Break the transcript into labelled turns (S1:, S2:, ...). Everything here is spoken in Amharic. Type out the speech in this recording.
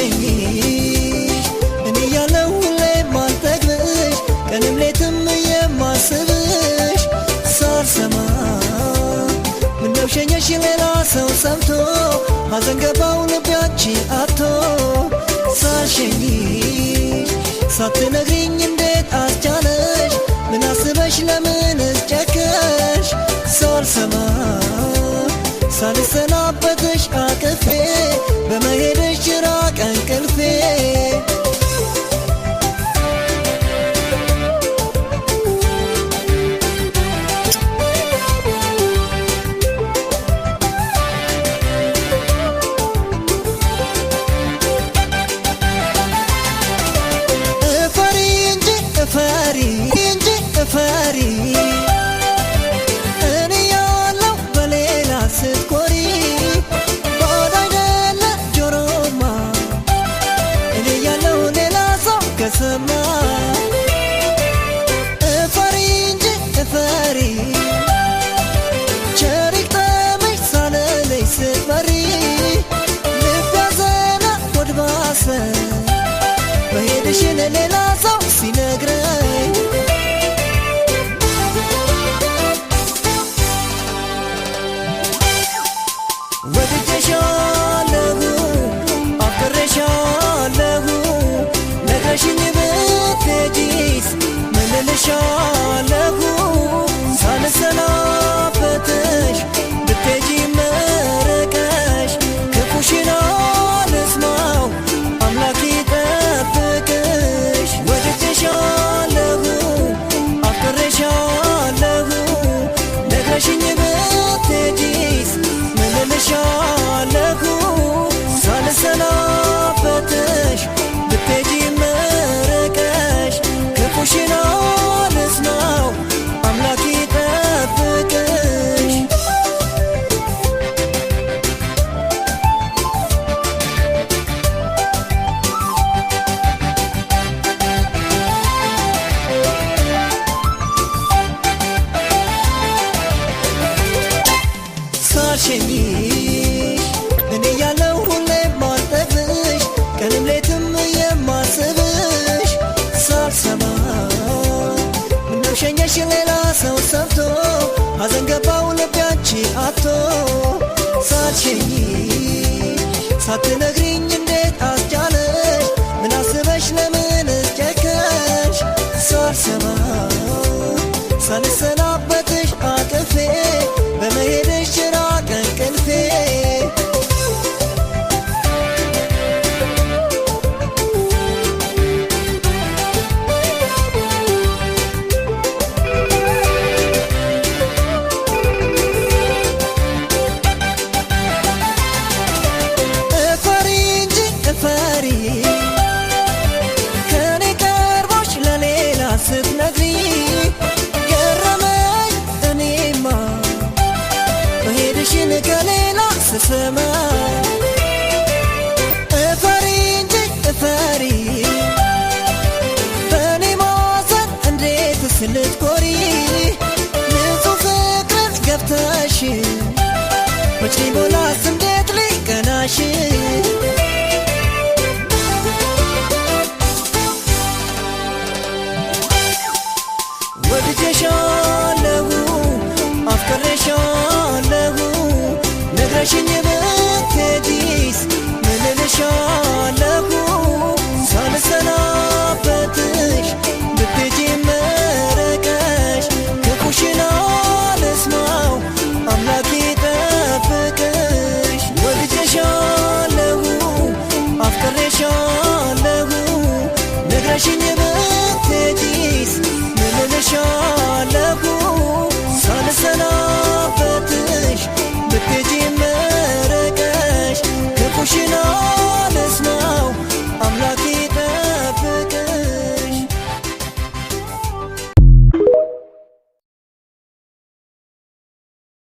S1: ሳልሸኝሽ እኔ ያለው ሁሌ ማልጠግብሽ ቀንም ሌትም የማስብሽ ሳልሰማ ምነው ሸኘሽ ሌላ ሰው ሰምቶ ሐዘን ገባው ልቤያችን አጥቶ ሳልሸኝሽ ሳትነግሪኝ እንዴት አስቻለሽ ምን አስበሽ ለምንስ ጨከሽ ሳልሰማ ሳልሰናበትሽ አቅፌ በመሄድሽ ራቀ እንቅልፌ እፈሪ እንጂ እፈሪ እንጂ እፈሪ እኔ ያለው በሌላ ስትኮሪ ባዳ አይደለ ጆሮማ እኔ ያለው ሌላ ሰው ከሰማ እፈሪ እንጂ እፈሪ ቸሪክ ጠምሽ ሳለለኝ ስትመሪ ልብ ያዘነ ሆድ ባሰ መሄድሽን ሌላ ሰው ሲነግረኝ ወድጄሻለሁ አፍቅሬሻለሁ ነግረሽኝ ብትሄጂስ ምን እልሻለሁ ሳልሰናበትሽ ብትሄጂ መርቀሽ ክፉሽን አልስማው አምላክ ይጠብቅሽ ወድጄሻለሁ አፍቅሬሻለሁ ነግረሽኝ ብትሄጂስ ምን እልሻለሁ ሳልሰናበትሽ ብትሄጂ መርቀሽ ክፉሽን አልስማው አምላክ ይጠብቅሽ ሳልሸኝሽ እኔ ያለው ሁሌ ማልጠግብሽ ቀንም ሌትም የማስብሽ ሳልሰማ ምነው ሸኘሽ ሌላ ሰው ሰምቶ ሐዘን ገባው ልቤያችን አጥቶ ሳልሸኝሽ ሳትነግሪኝ እንዴት አስቻለሽ ምን አስበሽ ለምንስ ጨከሽ ሳልሰማ ሳልሰናበትሽ አቅፌ በመሄድሽ ራቀ እንቅልፌ እፈሪ እንጂ እፈሪ ከኔ ቀርቦሽ ለሌላ ስትነግሪ ገረመኝ እኔማ መሄድሽን ከሌላ ስሰማ እፈሪ እንጂ እፈሪ በእኔ ማዘን እንዴትስ ልትኮሪ